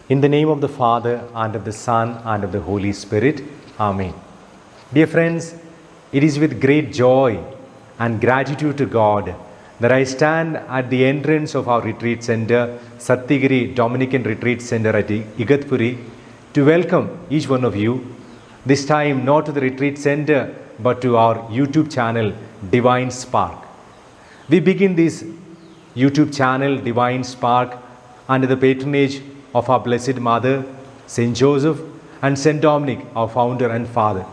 In the name of the Father, and of the Son, and of the Holy Spirit. Amen. Dear friends, it is with great joy and gratitude to God that I stand at the entrance of our retreat center, Satyagiri Dominican Retreat Center at Igatpuri, to welcome each one of you, this time not to the retreat center, but to our YouTube channel, Divine Spark. We begin this YouTube channel, Divine Spark, under the patronage of our Blessed Mother, Saint Joseph, and Saint Dominic, our founder and father.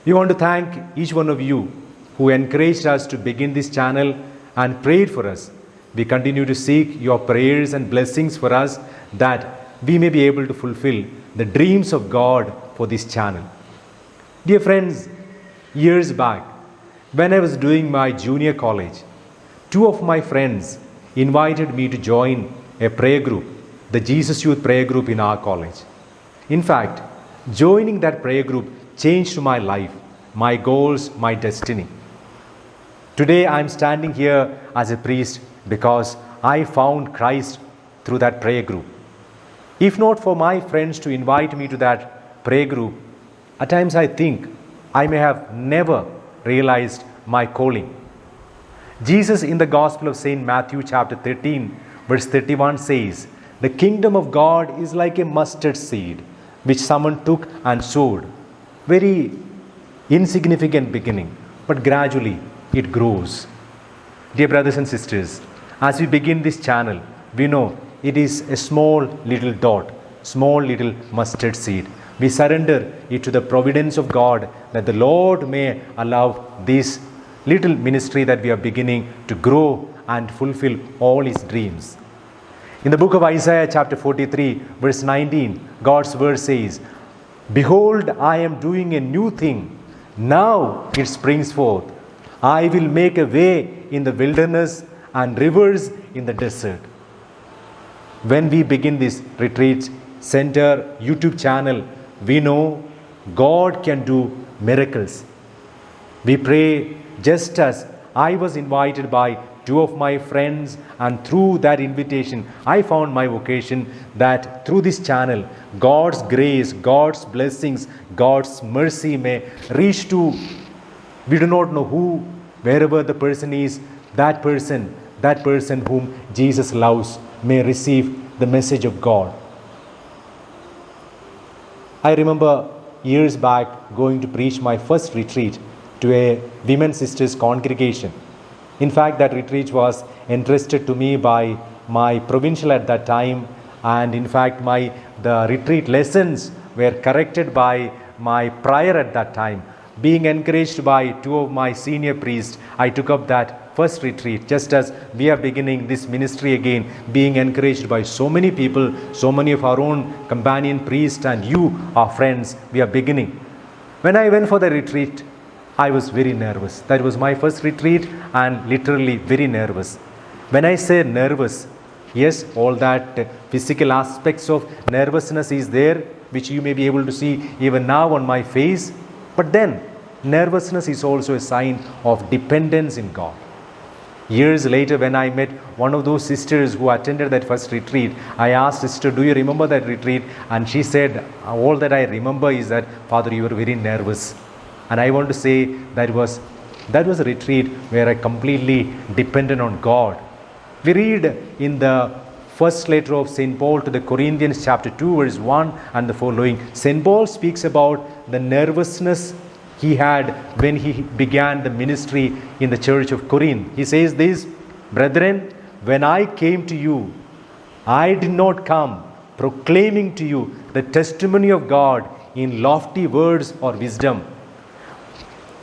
We want to thank each one of you who encouraged us to begin this channel and prayed for us. We continue to seek your prayers and blessings for us that we may be able to fulfill the dreams of God for this channel. Dear friends, years back, when I was doing my junior college, two of my friends invited me to join a prayer group, the Jesus Youth Prayer Group in our college. In fact, joining that prayer group changed my life, my goals, my destiny. Today I am standing here as a priest because I found Christ through that prayer group. If not for my friends to invite me to that prayer group, at times I think I may have never realized my calling. Jesus in the Gospel of St. Matthew chapter 13 verse 31 says, "The kingdom of God is like a mustard seed which someone took and sowed." Very insignificant beginning, but gradually it grows. Dear brothers and sisters, as we begin this channel, we know it is a small little dot, small little mustard seed. We surrender it to the providence of God that the Lord may allow this little ministry that we are beginning to grow and fulfill all His dreams. In the book of Isaiah chapter 43 verse 19, God's word says, "Behold, I am doing a new thing. Now it springs forth. I will make a way in the wilderness and rivers in the desert." When we begin this retreat center YouTube channel, we know God can do miracles. We pray just as I was invited by two of my friends, and through that invitation I found my vocation, that through this channel God's grace, God's blessings, God's mercy may reach to, we do not know who, wherever the person is, that person whom Jesus loves may receive the message of God. I remember years back going to preach my first retreat to a women sisters congregation. In fact, that retreat was entrusted to me by my provincial at that time, and in fact the retreat lessons were corrected by my prior at that time. Being encouraged by two of my senior priests, I took up that first retreat, just as we are beginning this ministry again, being encouraged by so many people, so many of our own companion priests, and you, our friends, we are beginning. When I went for the retreat, I was very nervous. That was my first retreat, and literally very nervous. When I say nervous, yes, all that physical aspects of nervousness is there, which you may be able to see even now on my face. But then, nervousness is also a sign of dependence in God. Years later, when I met one of those sisters who attended that first retreat, I asked, "Sister, do you remember that retreat?" And she said, "All that I remember is that, Father, you were very nervous." And I want to say that was a retreat where I completely depended on God. We read in the first letter of St. Paul to the Corinthians chapter 2 verse 1 and the following. St. Paul speaks about the nervousness he had when he began the ministry in the church of Corinth. He says this, "Brethren, when I came to you, I did not come proclaiming to you the testimony of God in lofty words or wisdom.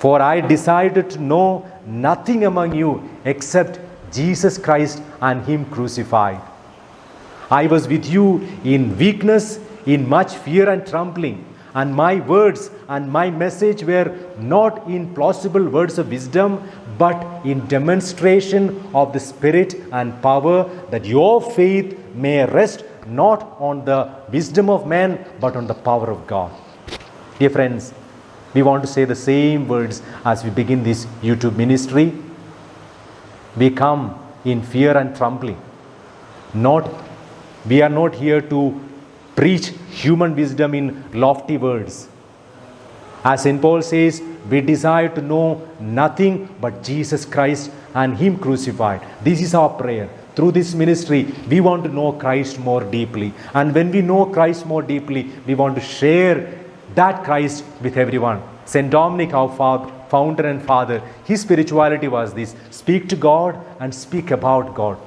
For I decided to know nothing among you except Jesus Christ and Him crucified. I was with you in weakness, in much fear and trembling, and my words and my message were not in plausible words of wisdom, but in demonstration of the Spirit and power, that your faith may rest not on the wisdom of men, but on the power of God." Dear friends, we want to say the same words as we begin this YouTube ministry. We come in fear and trembling. We are not here to preach human wisdom in lofty words. As St. Paul says, we desire to know nothing but Jesus Christ and Him crucified. This is our prayer. Through this ministry, we want to know Christ more deeply. And when we know Christ more deeply, we want to share that Christ with everyone. St. Dominic, our founder and father, his spirituality was this: speak to God and speak about God.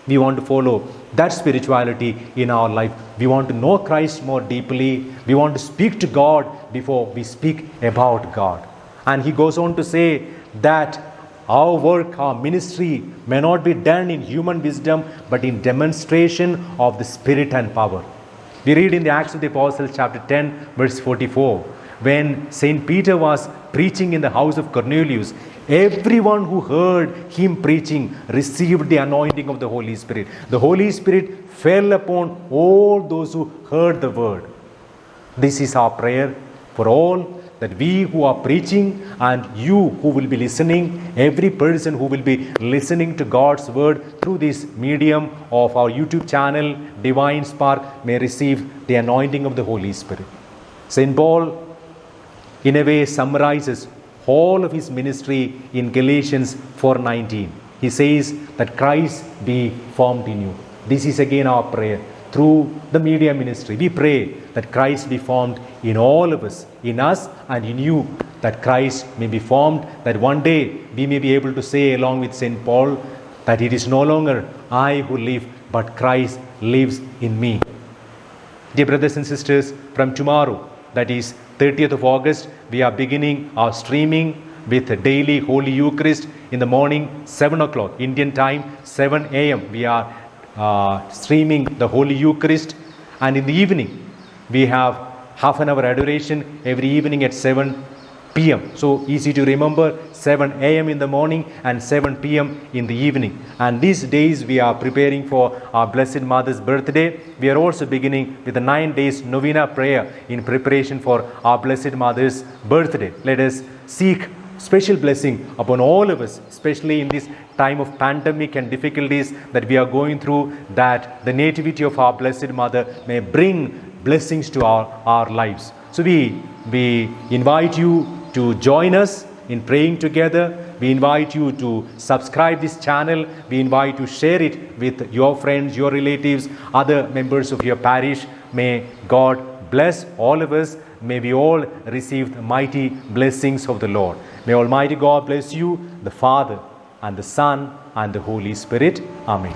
We want to follow that spirituality in our life. We want to know Christ more deeply. We want to speak to God before we speak about God. And he goes on to say that our work, our ministry may not be done in human wisdom, but in demonstration of the Spirit and power. We read in the Acts of the Apostles chapter 10 verse 44, when St. Peter was preaching in the house of Cornelius, everyone who heard him preaching received the anointing of the Holy Spirit. The Holy Spirit fell upon all those who heard the word. This is our prayer for all, that we who are preaching and you who will be listening, every person who will be listening to God's word through this medium of our YouTube channel, Divine Spark, may receive the anointing of the Holy Spirit. St. Paul, in a way, summarizes all of his ministry in Galatians 4:19. He says that Christ be formed in you. This is again our prayer. Through the media ministry, we pray that Christ be formed in all of us, in us and in you, that Christ may be formed, that one day we may be able to say along with St. Paul that it is no longer I who live, but Christ lives in me. Dear brothers and sisters, from tomorrow, that is 30th of August, we are beginning our streaming with a daily Holy Eucharist in the morning, 7 o'clock, Indian time, 7 a.m. We are streaming the Holy Eucharist, and in the evening we have half an hour adoration every evening at 7 p.m. So easy to remember, 7 a.m. in the morning and 7 p.m. in the evening. And these days we are preparing for our Blessed Mother's birthday. We are also beginning with a 9 days novena prayer in preparation for our Blessed Mother's birthday. Let us seek special blessing upon all of us, especially in this time of pandemic and difficulties that we are going through, that the nativity of our Blessed Mother may bring blessings to our lives. So we invite you to join us in praying together. We invite you to subscribe this channel. We invite you to share it with your friends, your relatives, other members of your parish. May God bless all of us. May we all receive the mighty blessings of the Lord. May Almighty God bless you, the Father and the Son and the Holy Spirit. Amen.